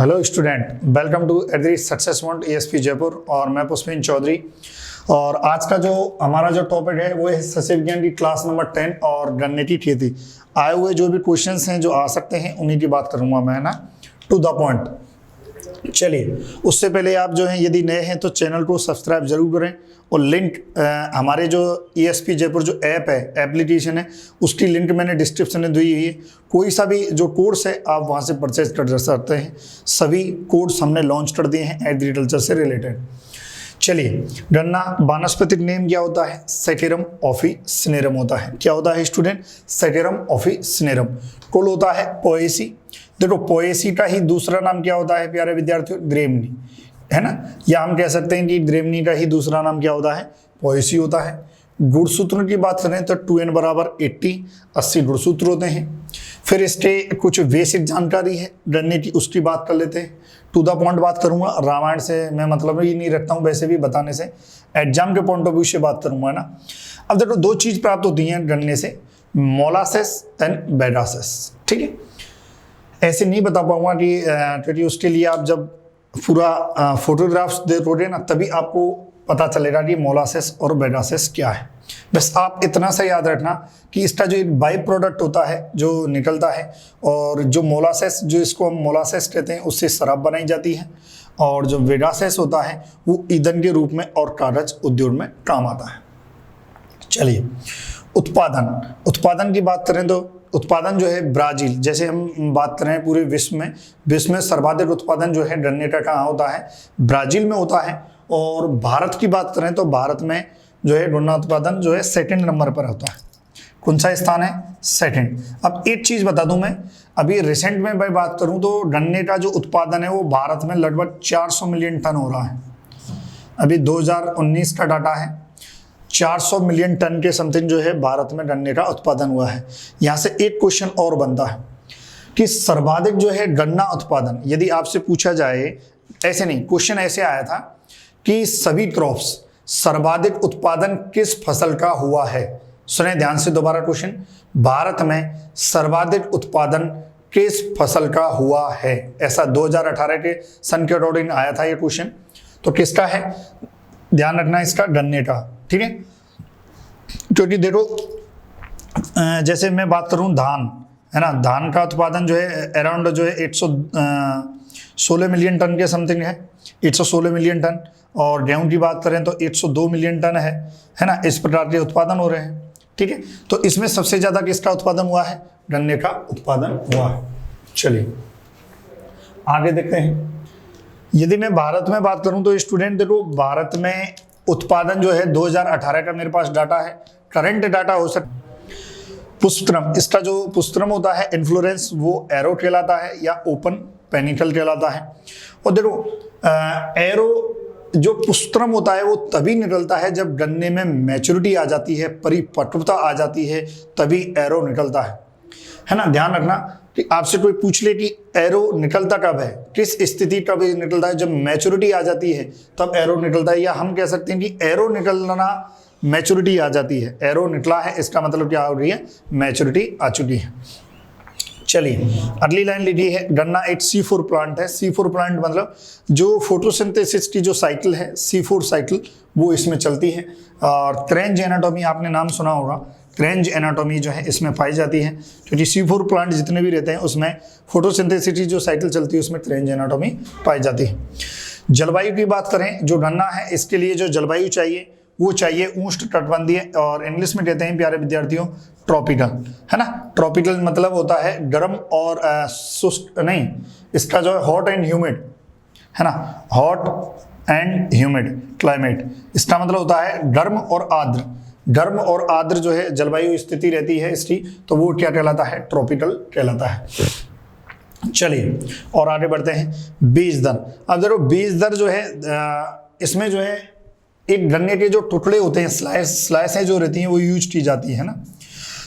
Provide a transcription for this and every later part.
Hello student, welcome to at success point ESP Jaipur और मैं पुष्पिन चौधरी। और आज का जो हमारा जो टॉपिक है वो है सस्य विज्ञान की क्लास नंबर 10 और गणितीय खेती। आए हुए जो भी क्वेश्चंस हैं जो आ सकते हैं उन्हीं की बात करूंगा मैं, ना, टू द पॉइंट। चलिए, उससे पहले आप जो हैं यदि नए हैं तो चैनल को सब्सक्राइब जरूर करें और लिंक हमारे जो ESP जयपुर जो ऐप है, एप्लीकेशन है, उसकी लिंक मैंने डिस्क्रिप्शन में दी हुई है। कोई सा भी जो कोर्स है आप वहाँ से परचेज कर सकते हैं। सभी कोर्स हमने लॉन्च कर दिए हैं एग्रीकल्चर से रिलेटेड। चलिए, गन्ना वानस्पतिक नेम क्या होता है? सेटेरम ऑफिसिनेरम होता है। क्या होता है स्टूडेंट? सेटेरम ऑफिसिनेरम। कुल होता है पोएसी। देखो, पोएसी का ही दूसरा नाम क्या होता है प्यारे विद्यार्थियों? ग्रेमनी, है ना। या हम कह सकते हैं कि ग्रेमनी का ही दूसरा नाम क्या होता है? पोएसी होता है। गुणसूत्रों की बात करें तो 2n बराबर 80 गुणसूत्र होते हैं। फिर इसके कुछ बेसिक जानकारी है गन्ने की, उसकी बात कर लेते हैं। टू द पॉइंट बात करूंगा, रामायण से मैं मतलब ही नहीं रखता हूं, वैसे भी बताने से एग्जाम के पॉइंट ऑफ व्यू से बात करूंगा ना। अब देखो, दो चीज प्राप्त होती हैं गन्ने से, मोलासेस एंड बेडासेस। ठीक है, ऐसे नहीं बता पाऊंगा कि उसके लिए आप जब पूरा फोटोग्राफ्स देखोगे ना तभी आपको पता चलेगा कि मोलासेस और बेडासेस क्या है। बस आप इतना सा याद रखना कि इसका जो एक बाई प्रोडक्ट होता है जो निकलता है, और जो मोलासेस, जो इसको हम मोलासेस कहते हैं, उससे शराब बनाई जाती है, और जो बेडासेस होता है वो ईंधन के रूप में और कागज उद्योग में काम आता है। चलिए, उत्पादन की बात करें तो उत्पादन जो है ब्राजील, जैसे हम बात कर रहे हैं पूरे विश्व में सर्वाधिक उत्पादन जो है गन्ने का कहाँ होता है? ब्राजील में होता है। और भारत की बात करें तो भारत में जो है गन्ना उत्पादन जो है 2nd नंबर पर होता है। कौन सा स्थान है? 2nd। अब एक चीज बता दूं मैं, अभी रिसेंट में मैं बात करूं तो गन्ने का जो उत्पादन है वो भारत में लगभग 400 मिलियन टन हो रहा है। अभी 2019 का डाटा है, 400 मिलियन टन के समथिंग जो है भारत में गन्ने का उत्पादन हुआ है। यहाँ से एक क्वेश्चन और बनता है कि सर्वाधिक जो है गन्ना उत्पादन, यदि आपसे पूछा जाए, ऐसे नहीं, क्वेश्चन ऐसे आया था कि सभी क्रॉप्स सर्वाधिक उत्पादन किस फसल का हुआ है? सुने ध्यान से दोबारा क्वेश्चन, भारत में सर्वाधिक उत्पादन किस फसल का हुआ है? ऐसा 2018 के सन के अकॉर्डिंग आया था ये क्वेश्चन। तो किसका है? ध्यान रखना इसका, गन्ने का। ठीक है, क्योंकि देखो जैसे मैं बात करूं धान, है ना, धान का उत्पादन जो है अराउंड जो है 116 मिलियन टन के समथिंग है, 116 मिलियन टन। और गेहूं की बात करें तो 102 मिलियन टन है ना। इस प्रकार के उत्पादन हो रहे हैं। ठीक है, तो इसमें सबसे ज्यादा किसका उत्पादन हुआ है? गन्ने का उत्पादन हुआ है। चलिए आगे देखते हैं। यदि मैं भारत में बात करूं तो स्टूडेंट देखो, भारत में उत्पादन जो है 2018 का मेरे पास डाटा है, करंट डाटा हो सकता। पुष्पक्रम, इसका जो पुष्पक्रम होता है इन्फ्लोरेंस, वो एरो कहलाता है या ओपन पेनिकल कहलाता है। और देखो एरो जो पुष्पक्रम होता है वो तभी निकलता है जब गन्ने में मैच्योरिटी आ जाती है, परिपक्वता आ जाती है, तभी एरो निकलता है ना। ध्यान रखना कि आपसे कोई पूछ ले कि एरो निकलता कब है, किस स्थिति कब निकलता है? जब मैच्योरिटी आ जाती है तब एरो निकलता है। या हम कह सकते हैं कि एरो निकलना मैच्योरिटी आ जाती है। एरो निकला है इसका मतलब क्या हो रही है? मैच्योरिटी आ चुकी है। चलिए अगली लाइन लीजिए है, गन्ना एक C4 प्लांट है। C4 प्लांट मतलब जो फोटोसिंथेसिस की जो साइकिल है, C4 साइकिल, वो इसमें चलती है। और क्रेंज एनाटॉमी आपने नाम सुना होगा, क्रेंज एनाटॉमी जो है इसमें पाई जाती है, क्योंकि C4 प्लांट जितने भी रहते हैं उसमें फोटोसिंथेसिस की जो साइकिल चलती है उसमें क्रेंज एनाटॉमी पाई जाती है। जलवायु की बात करें, जो गन्ना है इसके लिए जो जलवायु चाहिए वो चाहिए उष्णकटिबंधीय, और इंग्लिश में कहते हैं प्यारे विद्यार्थियों ट्रॉपिकल, है ना। ट्रॉपिकल मतलब होता है गर्म और शुष्क नहीं, इसका जो है हॉट एंड ह्यूमिड, है ना, हॉट एंड ह्यूमिड क्लाइमेट। इसका मतलब होता है गर्म और आर्द्र। गर्म और आर्द्र जो है जलवायु स्थिति रहती है इसकी, तो वो क्या कहलाता है? ट्रॉपिकल कहलाता है। चलिए और आगे बढ़ते हैं। बीज दर। अब देखो बीज दर जो है इसमें जो है एक गन्ने के जो टुकड़े होते हैं, स्लाइसें जो रहती हैं वो यूज की जाती है ना।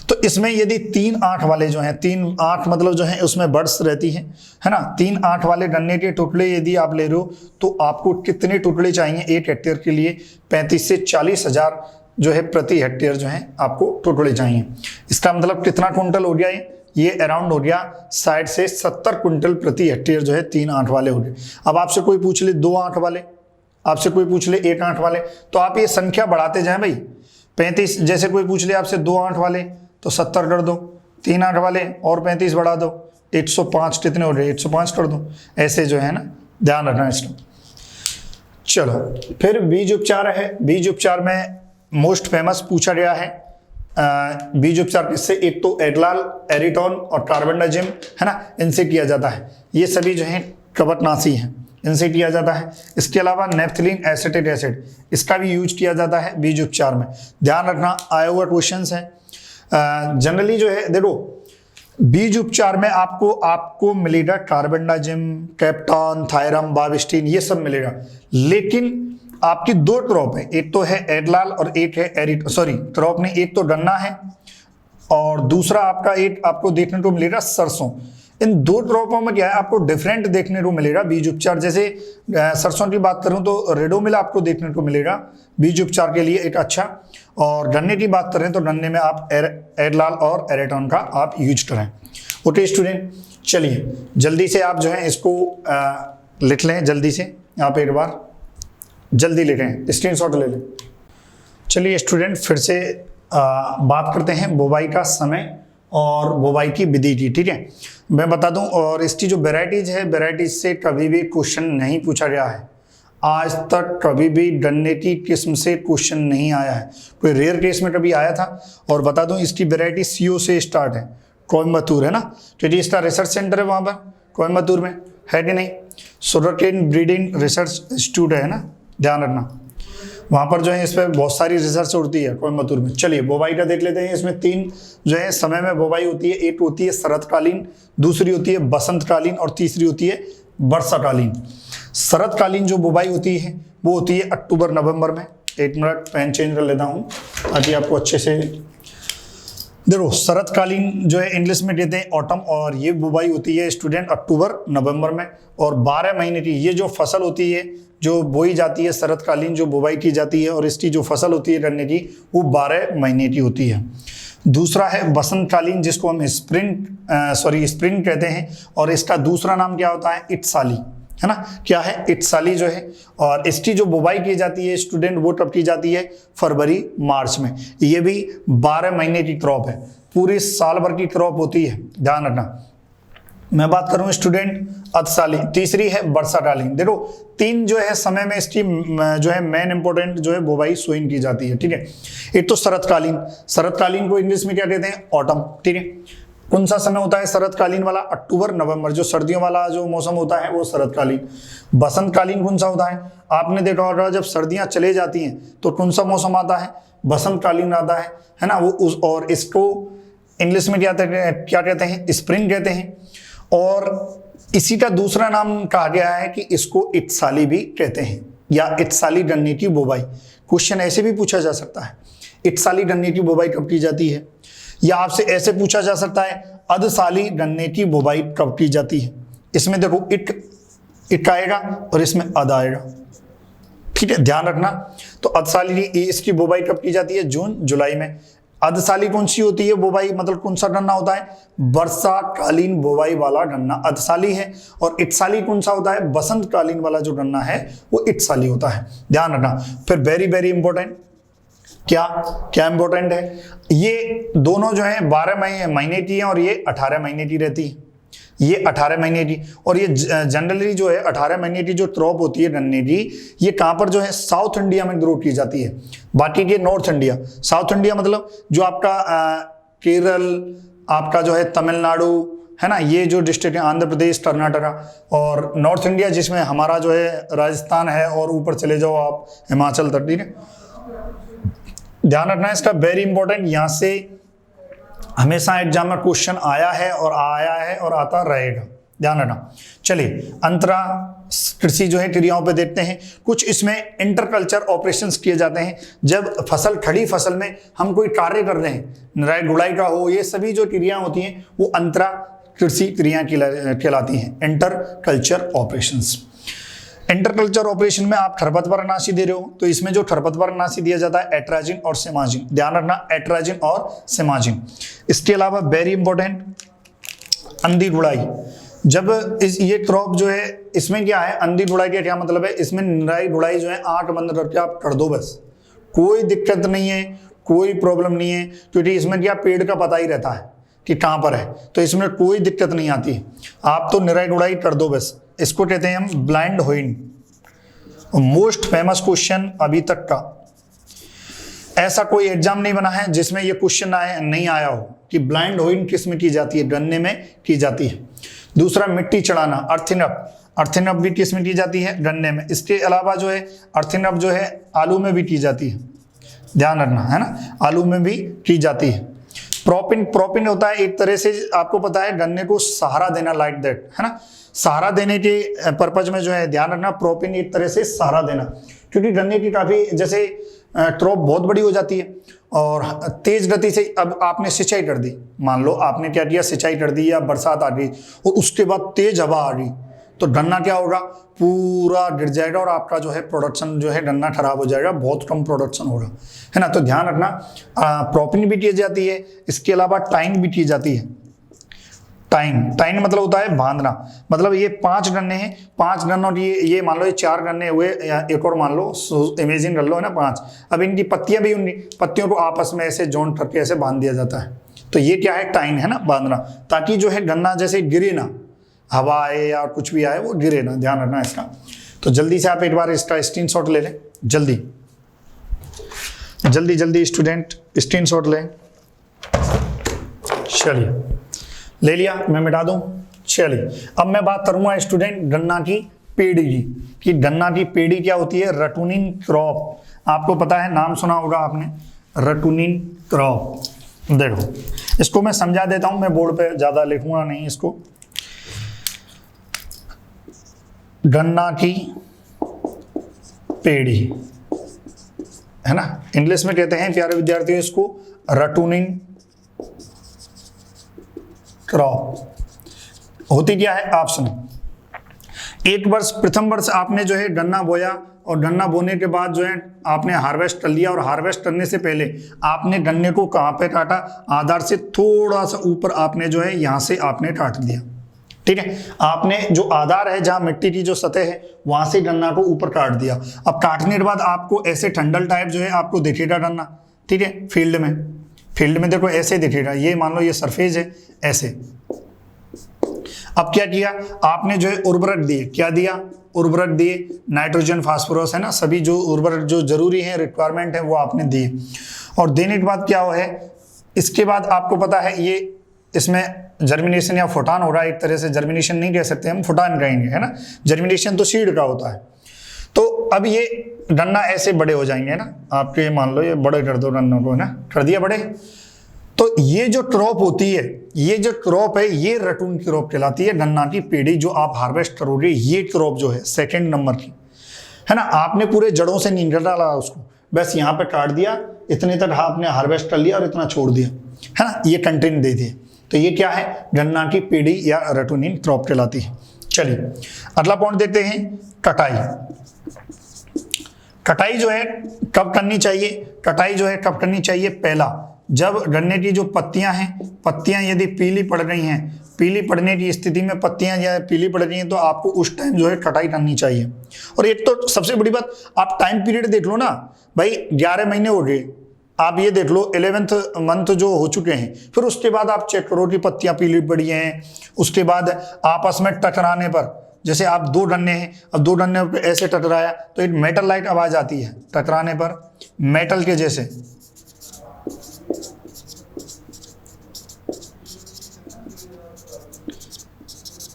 तो इसमें यदि 3 आंख वाले जो हैं, 3 आंख मतलब जो है उसमें बर्ड्स रहती है ना। 3 आंख वाले गन्ने के टुकड़े यदि आप ले रहे हो तो आपको कितने टुकड़े चाहिए 1 हेक्टेयर के लिए? 35 से 40 हजार जो है प्रति हेक्टेयर जो है आपको टुकड़े चाहिए। इसका मतलब कितना क्विंटल हो गया? ये ये अराउंड हो गया 60 से 70 क्विंटल प्रति हेक्टेयर जो है 3 8 वाले हो गए। अब आपसे कोई पूछ ले 2 8 वाले, आपसे कोई पूछ ले 1 8 वाले, तो आप ये संख्या बढ़ाते जाएं भाई। 35, जैसे कोई पूछ ले आपसे 2 8 वाले तो 70 कर दो, 3 8 वाले और 35 बढ़ा दो, 105 कितने हो रहे, 105 कर दो। ऐसे जो है ना ध्यान रखना इसका। चलो फिर बीज उपचार है। बीज उपचार में मोस्ट फेमस पूछा गया है बीज उपचार किससे, एक तो एडलाल, एरिटॉन और कार्बेंडाजिम है ना, इनसे किया जाता है। ये सभी जो है कवकनाशी हैं, इनसे किया जाता है। इसके अलावा नेफ्थलीन एसिटिक एसिड, इसका भी यूज किया जाता है बीज उपचार में। ध्यान रखना आया हुआ क्वेश्चन है। जनरली जो है देखो बीज उपचार में आपको मिलेगा कार्बेंडाजिम, कैप्टॉन, थायरम, बाविस्टीन, ये सब मिलेगा। लेकिन आपकी 2 क्रॉप है, एक तो है एडलाल और एक है क्रॉप नहीं, एक तो गन्ना है और दूसरा आपको देखने को मिलेगा सरसों। इन 2 क्रॉपों में क्या है, आपको डिफरेंट देखने को मिलेगा बीज उपचार। जैसे सरसों की बात करूं तो रेडोमिल आपको देखने को मिलेगा बीज उपचार के लिए एक अच्छा, और गन्ने की बात करें तो गन्ने में आप एडलाल और एरेटॉन का आप यूज करें। ओके स्टूडेंट, चलिए जल्दी से आप जो है इसको लिख लें, जल्दी से आप एक बार जल्दी लिखें, स्क्रीनशॉट ले लें। चलिए स्टूडेंट फिर से बात करते हैं बुवाई का समय और बुवाई की विधि की, ठीक है। मैं बता दूं, और इसकी जो वेराइटीज है, वेराइटीज से कभी भी क्वेश्चन नहीं पूछा गया है। आज तक कभी भी गन्ने की किस्म से क्वेश्चन नहीं आया है, कोई रेयर केस में कभी आया था। और बता दूं इसकी वेराइटी CO से स्टार्ट है, कोयम्बतूर है ना, तो इसका रिसर्च सेंटर है वहाँ पर कोयम्बतूर में, है कि नहीं। सुगरकेन ब्रीडिंग रिसर्च इंस्टीट्यूट है ना, ध्यान रखना वहाँ पर जो है इस पर बहुत सारी रिसर्च होती है कोयम्बतूर में। चलिए बुवाई का देख लेते हैं। इसमें 3 जो है समय में बुवाई होती है। एक होती है शरतकालीन, दूसरी होती है बसंतकालीन और तीसरी होती है वर्षाकालीन। शरतकालीन जो बुवाई होती है वो होती है अक्टूबर नवंबर में। एक मिनट पेन चेंज कर लेता हूँ ताकि आपको अच्छे से देखो। शरतकालीन जो है इंग्लिश में कहते हैं ऑटम, और ये बुवाई होती है स्टूडेंट अक्टूबर नवंबर में। और 12 महीने की ये जो फसल होती है जो बोई जाती है, शरतकालीन जो बुवाई की जाती है, और इसकी जो फसल होती है गन्ने की वो 12 महीने की होती है। दूसरा है बसंतकालीन जिसको हम स्प्रिंग कहते हैं, और इसका दूसरा नाम क्या होता है, इटसाली, है ना, क्या है, इटसाली जो है। और इसकी जो बुवाई की जाती है स्टूडेंट वो कब की जाती है, फरवरी मार्च में। ये भी 12 महीने की क्रॉप है, पूरी साल भर की क्रॉप होती है, ध्यान रखना। मैं बात करूं स्टूडेंट अधसाली, तीसरी है वर्षाकालीन। देखो 3 जो है समय में इसकी जो है मेन इंपॉर्टेंट जो है बुवाई सोइंग की जाती है, ठीक है। एक तो शरतकालीन को इंग्लिश में क्या कहते हैं, ऑटम, ठीक है। कौन सा समय होता है शरतकालीन वाला, अक्टूबर नवंबर, जो सर्दियों वाला जो मौसम होता है वो शरतकालीन। बसंतकालीन कौन सा होता है, आपने देखा होगा जब सर्दियां चले जाती हैं तो कौन सा मौसम आता है, बसंतकालीन आता है ना, वो और इसको इंग्लिश में क्या कहते हैं, स्प्रिंग कहते हैं। और इसी का दूसरा नाम कहा गया है कि इसको इटसाली भी कहते हैं, या इटसाली गन्ने की बुवाई। क्वेश्चन ऐसे भी पूछा जा सकता है, इटसाली गन्ने की बुवाई कब की जाती है, या आपसे ऐसे पूछा जा सकता है अधसाली गन्ने की बुवाई कब की जाती है। इसमें देखो इट आएगा और इसमें अध आएगा, ठीक है, ध्यान रखना। तो अधसाली इसकी बुवाई कब की जाती है, जून जुलाई में। अधसाली कौन सी होती है बुवाई, मतलब कौन सा गन्ना होता है, वर्षाकालीन बुवाई वाला गन्ना अधसाली है। और इटसाली कौन सा होता है, बसंतकालीन वाला जो गन्ना है वो इटसाली होता है, ध्यान रखना। फिर वेरी वेरी इंपॉर्टेंट, क्या इंपॉर्टेंट है, ये दोनों जो है 12 महीने की है और ये 18 महीने की रहती है, ये 18 महीने की। और ये जनरली जो है 18 महीने की जो क्रॉप होती है गन्ने की, ये कहाँ पर जो है साउथ इंडिया में ग्रो की जाती है, बाकी के नॉर्थ इंडिया। साउथ इंडिया मतलब जो आपका केरल, आपका जो है तमिलनाडु, है ना, ये जो डिस्ट्रिक्ट है, आंध्र प्रदेश, कर्नाटका। और नॉर्थ इंडिया जिसमें हमारा जो है राजस्थान है, और ऊपर चले जाओ आप हिमाचल तक, ठीक है। ध्यान रखना इसका, वेरी इंपॉर्टेंट, यहां से हमेशा एग्जाम में क्वेश्चन आया है और आता रहेगा, ध्यान रखना। चलिए अंतरा कृषि जो है क्रियाओं पे देखते हैं। कुछ इसमें इंटरकल्चर ऑपरेशंस किए जाते हैं, जब खड़ी फसल में हम कोई कार्य कर रहे हैं, निराई गुड़ाई का हो, ये सभी जो क्रियाएं होती हैं वो अंतरा कृषि क्रियाएं कहलाती हैं, इंटरकल्चर ऑपरेशंस। इंटरकल्चर ऑपरेशन में आप खरपतवारनाशी दे रहे हो, तो इसमें जो खरपतवारनाशी दिया जाता है एट्राजिन और सेमाजिन, ध्यान रखना, एट्राजिन और सेमाजिन। इसके अलावा वेरी इंपॉर्टेंट अंधी ढुलाई। जब ये क्रॉप जो है, इसमें क्या है, अंधी ढुलाई का क्या मतलब है, इसमें निराई ढुलाई जो है आंख बंद करके आप कर दो बस, कोई दिक्कत नहीं है, कोई प्रॉब्लम नहीं है, क्योंकि इसमें क्या पेड़ का पता ही रहता है कि कहाँ पर है, तो इसमें कोई दिक्कत नहीं आती। आप तो निराई ढुलाई कर दो बस। इसको कहते हैं हम blind hoeing. Most famous question अभी तक का, ऐसा कोई एग्जाम नहीं बना है जिसमें ये क्वेश्चन नहीं आया हो कि ब्लाइंड होइंग किस में की जाती है, गन्ने में की जाती है। दूसरा, मिट्टी चढ़ाना, अर्थिंग अर्थिंग भी किस में की जाती है, गन्ने में। इसके अलावा जो है अर्थिंग जो है आलू में भी की जाती है, ध्यान रखना है ना, आलू में भी की जाती है। प्रोपिन होता है एक तरह से, आपको पता है, गन्ने को सहारा देना, लाइक दैट, है ना, सहारा देने के पर्पज में जो है ध्यान रखना, प्रोपिन एक तरह से सहारा देना, क्योंकि गन्ने की काफी जैसे क्रॉप बहुत बड़ी हो जाती है और तेज गति से, अब आपने सिंचाई कर दी, मान लो आपने क्या किया, सिंचाई कर दी या बरसात आ गई और उसके बाद तेज हवा आ गई, तो गन्ना क्या होगा, पूरा गिर जाएगा और आपका जो है प्रोडक्शन जो है गन्ना खराब हो जाएगा, बहुत कम प्रोडक्शन होगा, है ना। तो ध्यान रखना, प्रोपिन भी की जाती है, इसके अलावा टाइन भी की जाती है। टाइन मतलब होता है बांधना, मतलब ये 5 गन्ने हैं, 5 गन्नों की, ये मान लो ये 4 गन्ने हुए, या एक और मान लो, इमेजिन कर लो, है ना, 5। अब इनकी पत्तियां भी, उनकी पत्तियों को आपस में ऐसे जॉइंट करके ऐसे बांध दिया जाता है, तो ये क्या है, टाइन है ना, बांधना, ताकि जो है गन्ना जैसे गिरे ना, हवा आए या कुछ भी आए वो गिरे ना, ध्यान रखना इसका। तो जल्दी से आप एक बार इसका स्क्रीनशॉट ले लें, जल्दी जल्दी जल्दी स्टूडेंट स्क्रीनशॉट लें। चलिए, ले लिया, मैं मिटा दूं। चलिए, अब मैं बात करूंगा स्टूडेंट गन्ना की पेड़ी की, कि गन्ना की पेड़ी क्या होती है, रटूनिन क्रॉप। आपको पता है, नाम सुना होगा आपने, रटूनिन क्रॉप। देखो, इसको मैं समझा देता हूं, मैं बोर्ड पे ज्यादा लिखूंगा नहीं इसको। गन्ना की पेड़ी, है ना, इंग्लिश में कहते हैं प्यारे विद्यार्थियों इसको रटूनिन क्रॉप। होती क्या है आप सुनो, एक वर्ष, प्रथम वर्ष आपने जो है गन्ना बोया और गन्ना बोने के बाद जो है आपने हार्वेस्ट कर लिया, और हार्वेस्ट करने से पहले आपने गन्ने को कहाँ पे काटा, आधार से थोड़ा सा ऊपर आपने जो है यहाँ से आपने काट दिया, ठीक है। आपने जो आधार है, जहाँ मिट्टी की जो सतह है, वहां से गन्ना को ऊपर काट दिया। अब काटने के बाद आपको ऐसे ठंडल टाइप जो है आपको दिखेगा गन्ना, ठीक है, फील्ड में देखो ऐसे दिखेगा, ये मान लो ये सरफेस है ऐसे। अब क्या किया आपने, जो है उर्वरक दिए, क्या दिया, उर्वरक दिए, नाइट्रोजन, फास्फोरस, है ना, सभी जो उर्वरक जो जरूरी है, रिक्वायरमेंट है, वो आपने दिए। और देने के बाद क्या हो है, इसके बाद आपको पता है ये इसमें जर्मिनेशन या फुटान हो रहा है, एक तरह से जर्मिनेशन नहीं कह सकते हम, फुटान कहेंगे, है ना। जर्मिनेशन तो सीड का होता है। तो अब ये गन्ना ऐसे बड़े हो जाएंगे ना आपके, मान लो ये बड़े कर दो गन्नों को, है ना, कर दिया बड़े। तो ये जो क्रॉप होती है, ये जो क्रॉप है, ये रटून क्रॉप कहलाती है। गन्ना की पेड़ी जो आप हार्वेस्ट करोगे, ये क्रॉप जो है सेकंड नंबर की, है ना। आपने पूरे जड़ों से नहीं डाला उसको, बस यहाँ पे काट दिया, इतने तक आपने हार्वेस्ट कर लिया और इतना छोड़ दिया, है ना, ये कंटेंट दे दिए। तो ये क्या है, गन्ना की पेड़ी या रटूनिन क्रॉप कहलाती है। चलिए, अगला पॉइंट देखते हैं, कटाई। कटाई जो है कब करनी चाहिए, कटाई जो है कब करनी चाहिए, पहला, जब गन्ने की जो पत्तियां हैं, पत्तियां यदि पीली पड़ रही हैं, पीली पड़ने की स्थिति में पत्तियां या पीली पड़ रही हैं, तो आपको उस टाइम जो है कटाई करनी चाहिए। और एक तो सबसे बड़ी बात, आप टाइम पीरियड देख लो ना भाई, 11 महीने हो गए, आप ये देख लो 11th मंथ जो हो चुके हैं, फिर उसके बाद आप चेक करो कि पत्तियां पीली पड़ी हैं। उसके बाद आपस में टकराने पर, जैसे आप 2 गन्ने हैं, अब 2 गन्ने पर ऐसे टकराया तो एक मेटल लाइट आवाज आती है टकराने पर, मेटल के जैसे,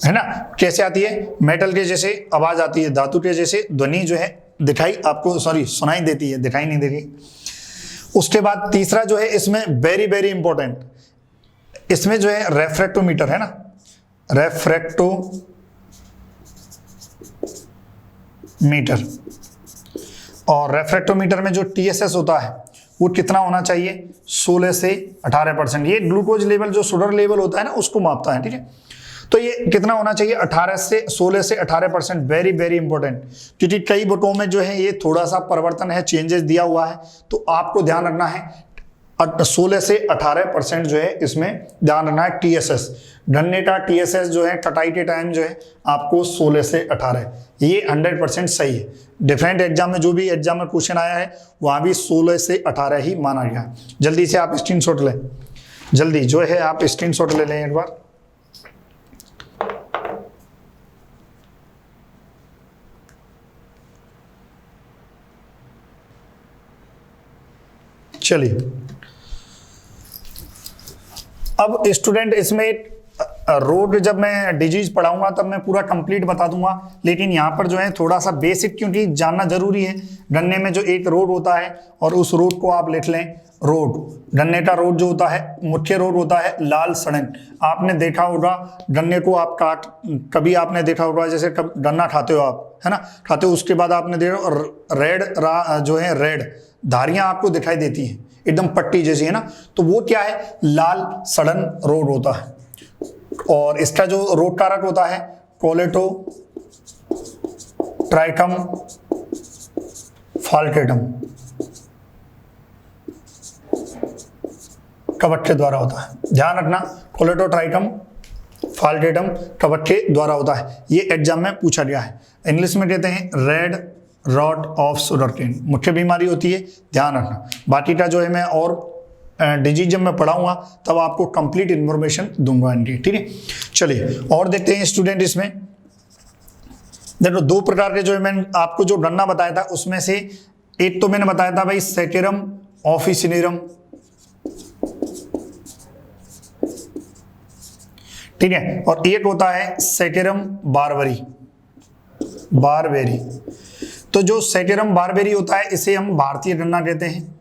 है ना, कैसे आती है, मेटल के जैसे आवाज आती है, धातु के जैसे ध्वनि जो है दिखाई आपको, सॉरी सुनाई देती है, दिखाई नहीं देती। उसके बाद तीसरा जो है इसमें वेरी वेरी इंपॉर्टेंट, इसमें जो है रेफ्रेक्टोमीटर, है ना, रेफ्रेक्टोमीटर। और रेफ्रेक्टोमीटर में जो TSS होता है वो कितना होना चाहिए, 16 से 18%। ये ग्लूकोज लेवल जो शुगर लेवल होता है ना, उसको मापता है, ठीक है। तो ये कितना होना चाहिए, 16 से 18%, वेरी वेरी इंपॉर्टेंट, क्योंकि कई बुकों में जो है ये थोड़ा सा परिवर्तन है, चेंजेस दिया हुआ है, तो आपको ध्यान रखना है। 16 से 18% जो है इसमें ध्यान रखना है। टीएसएस डन्नेटा टीएसएस जो है कटाई के टाइम जो है आपको 16 से 18, ये 100% सही है। डिफरेंट एग्जाम में जो भी एग्जाम में क्वेश्चन आया है वहाँ भी 16 से 18 ही माना गया। जल्दी से आप स्क्रीनशॉट लें, जल्दी जो है आप स्क्रीनशॉट ले लें एक बार। चलिए अब स्टूडेंट इसमें रोड जब मैं डिजीज पढ़ाऊंगा तब मैं पूरा कंप्लीट बता दूंगा, लेकिन यहाँ पर जो है थोड़ा सा बेसिक क्योंकि जानना जरूरी है। गन्ने में जो एक रोड होता है और उस रोड को आप लिख लें रोड, गन्ने का रोड जो होता है मुख्य रोड होता है लाल सड़न। आपने देखा होगा गन्ने को आप काट, कभी आपने देखा होगा जैसे गन्ना खाते हो आप, है ना, खाते हो, उसके बाद आपने देखा रेड जो है रेड धारियां आपको दिखाई देती हैं एकदम पट्टी जैसी, है ना, तो वो क्या है, लाल सड़न रोड होता है। और इसका जो रोड कारक होता है कोलेटो ट्राइकम फाल्टेटम कवक के द्वारा होता है। ध्यान रखना, कोलेटो ट्राइकम फाल्टेटम कवक के द्वारा होता है। ये एग्जाम में पूछा गया है। इंग्लिश में कहते हैं रेड रॉट ऑफ सुगरकेन, मुख्य बीमारी होती है, ध्यान रखना। बाकी का जो है मैं और डिजीज जब मैं पढ़ाऊंगा तब आपको कंप्लीट इंफॉर्मेशन दूंगा इनकी, ठीक है। चलिए और देखते हैं स्टूडेंट, इसमें देखो दो प्रकार के जो है मैंने आपको जो गन्ना बताया था उसमें से एक तो मैंने बताया था भाई सेटेरम ऑफिसिनेरम, ठीक है, और एक होता है सेटेरम बारबेरी। तो जो सेटेरम बारबेरी होता है इसे हम भारतीय गन्ना कहते हैं,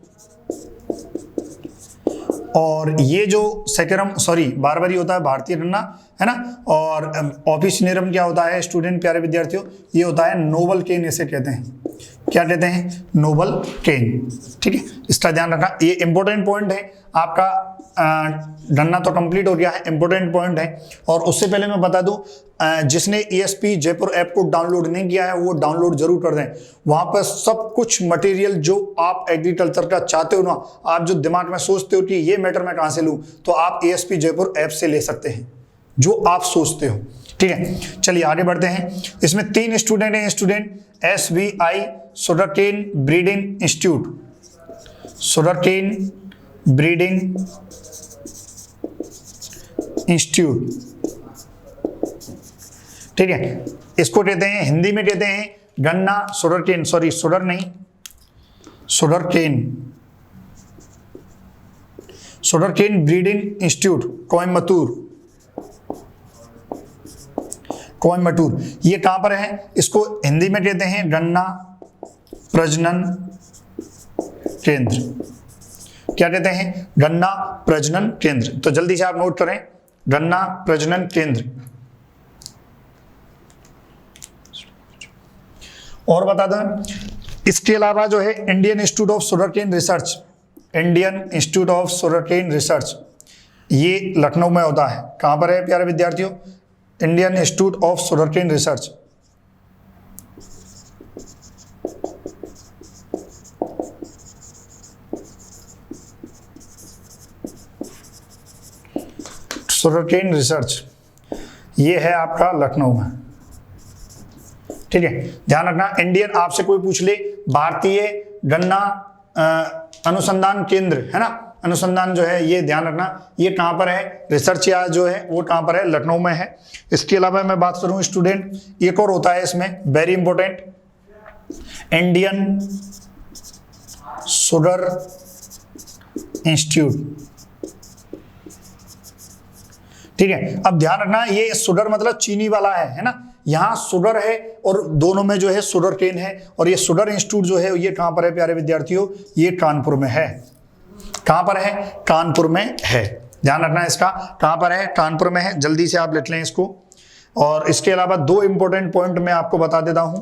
और ये जो सेटेरम बारबेरी होता है भारतीय गन्ना, है ना। और ऑफिसिनेरम क्या होता है स्टूडेंट प्यारे विद्यार्थियों, ये होता है नोबल केन, इसे कहते हैं, क्या कहते हैं, नोबल केन, ठीक है। इसका ध्यान रखना, ये इंपॉर्टेंट पॉइंट है आपका। गन्ना तो कंप्लीट हो गया है, इंपॉर्टेंट पॉइंट है। और उससे पहले मैं बता दूं, जिसने ESP जयपुर ऐप को डाउनलोड नहीं किया है वो डाउनलोड जरूर कर दें। वहां पर सब कुछ मटेरियल जो आप एग्रीकल्चर का चाहते हो ना, आप जो दिमाग में सोचते हो कि ये मैटर मैं कहां से लूं, तो आप ESP जयपुर ऐप से ले सकते हैं जो आप सोचते हो, ठीक है। चलिए आगे बढ़ते हैं। इसमें 3 स्टूडेंट हैं, student SBI sugarcane breeding institute, sugarcane breeding institute, ठीक है। इसको कहते हैं, हिंदी में कहते हैं गन्ना sugarcane, sugarcane breeding institute Coimbatore. ये कहां पर है, इसको हिंदी में कहते हैं गन्ना प्रजनन केंद्र, क्या कहते हैं, गन्ना प्रजनन केंद्र। तो जल्दी से आप नोट करें, गन्ना प्रजनन केंद्र। और बता दें, इसके अलावा जो है Indian institute of sugarcane research, ये लखनऊ में होता है। कहां पर है प्यारे विद्यार्थियों, Indian institute of sugarcane research. Sugarcane research ये है आपका लखनऊ में, ठीक है। ध्यान रखना, इंडियन आपसे कोई पूछ ले भारतीय गन्ना अनुसंधान केंद्र, है ना, अनुसंधान जो है ये ध्यान रखना ये कहां पर है, रिसर्च या जो है वो कहां पर है, लखनऊ में है। इसके अलावा मैं बात करूं स्टूडेंट, एक और होता है इसमें very important, Indian sugar institute, ठीक है। अब ध्यान रखना ये शुगर मतलब चीनी वाला है ना, यहां शुगर है और दोनों में जो है शुगर केन है। और ये शुगर इंस्टीट्यूट जो है ये कहां पर है प्यारे विद्यार्थियों, ये कानपुर में है। कहां पर है, कानपुर में है। ध्यान रखना इसका, कहां पर है, कानपुर में है। जल्दी से आप लिख लें इसको। और इसके अलावा 2 इंपॉर्टेंट पॉइंट मैं आपको बता देता हूं,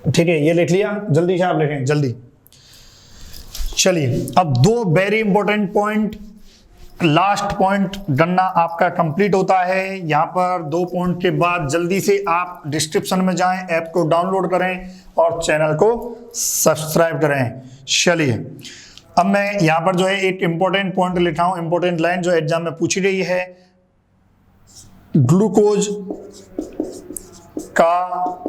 ठीक है, ये लिख लिया, जल्दी से आप लिखें, जल्दी। चलिए अब 2 very important point last point गन्ना आपका कंप्लीट होता है। यहाँ पर 2 पॉइंट के बाद जल्दी से आप डिस्क्रिप्शन में जाएं, ऐप को डाउनलोड करें और चैनल को सब्सक्राइब करें। चलिए अब मैं यहाँ पर जो है एक इंपॉर्टेंट पॉइंट लिखा हूं, इंपॉर्टेंट लाइन जो एग्जाम में पूछी गई है। ग्लूकोज का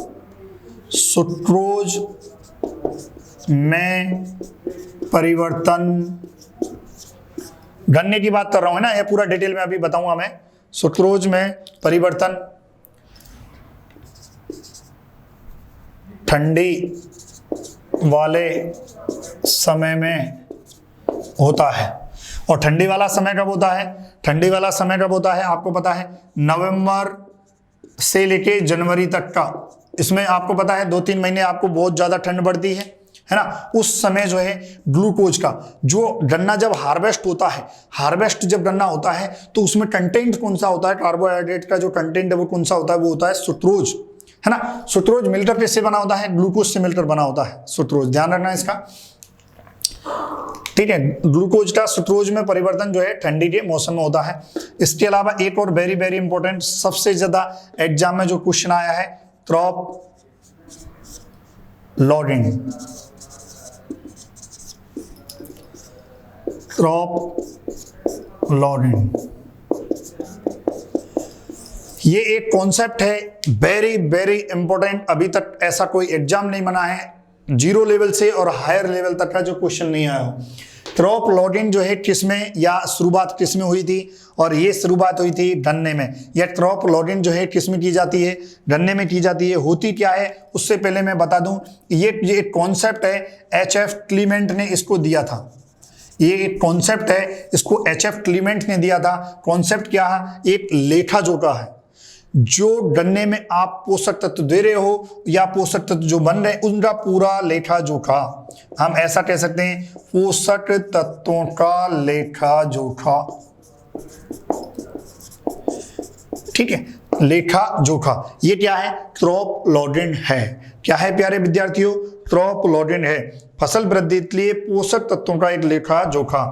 सुक्रोज में परिवर्तन, गन्ने की बात कर रहा हूं ना, ये पूरा डिटेल में अभी बताऊंगा मैं। सुक्रोज में परिवर्तन ठंडी वाले समय में होता है। और ठंडी वाला समय कब होता है? ठंडी वाला समय कब होता है आपको पता है, नवंबर से लेके जनवरी तक का। इसमें आपको पता है 2-3 महीने आपको बहुत ज्यादा ठंड बढ़ती है ना। उस समय जो है ग्लूकोज का, जो गन्ना जब हार्वेस्ट होता है, हार्वेस्ट जब गन्ना होता है तो उसमें कंटेंट कौन सा होता है, कार्बोहाइड्रेट का जो कंटेंट है वो कौन सा होता है, वो होता है सुक्रोज, है ना। सुक्रोज मिलकर किससे बना होता है? ग्लूकोज से मिलकर बना होता है सुक्रोज, ध्यान रखना इसका, ठीक है। ग्लूकोज का सुक्रोज में परिवर्तन जो है ठंडी के मौसम में होता है। इसके अलावा एक और वेरी वेरी इंपॉर्टेंट, सबसे ज्यादा एग्जाम में जो क्वेश्चन आया है, क्रॉप लोडिंग। क्रॉप लोडिंग ये एक कॉन्सेप्ट है, वेरी वेरी इंपॉर्टेंट। अभी तक ऐसा कोई एग्जाम नहीं बना है 0 लेवल से और हायर लेवल तक का जो क्वेश्चन नहीं आया हो। क्रॉप लोडिंग जो है किसमें, या शुरुआत किसमें हुई थी, और ये शुरुआत हुई थी गन्ने में। यह क्रॉप लोडिंग जो है किसमें की जाती है? गन्ने में की जाती है। होती क्या है उससे पहले मैं बता दूं, ये एक कॉन्सेप्ट है, HF क्लीमेंट ने इसको दिया था। ये एक कॉन्सेप्ट है, इसको HF क्लीमेंट ने दिया था। कॉन्सेप्ट क्या है? एक लेखा जोखा है, जो गन्ने में आप पोषक तत्व दे रहे हो या पोषक तत्व जो बन रहे हैं उनका पूरा लेखा जोखा, हम ऐसा कह सकते हैं, पोषक तत्वों का लेखा जोखा, ठीक है, लेखा जोखा। ये क्या है? क्रॉप लोडिंग है। क्या है प्यारे विद्यार्थियों? क्रॉप लोडिंग है, फसल वृद्धि के लिए पोषक तत्वों का एक लेखा जोखा।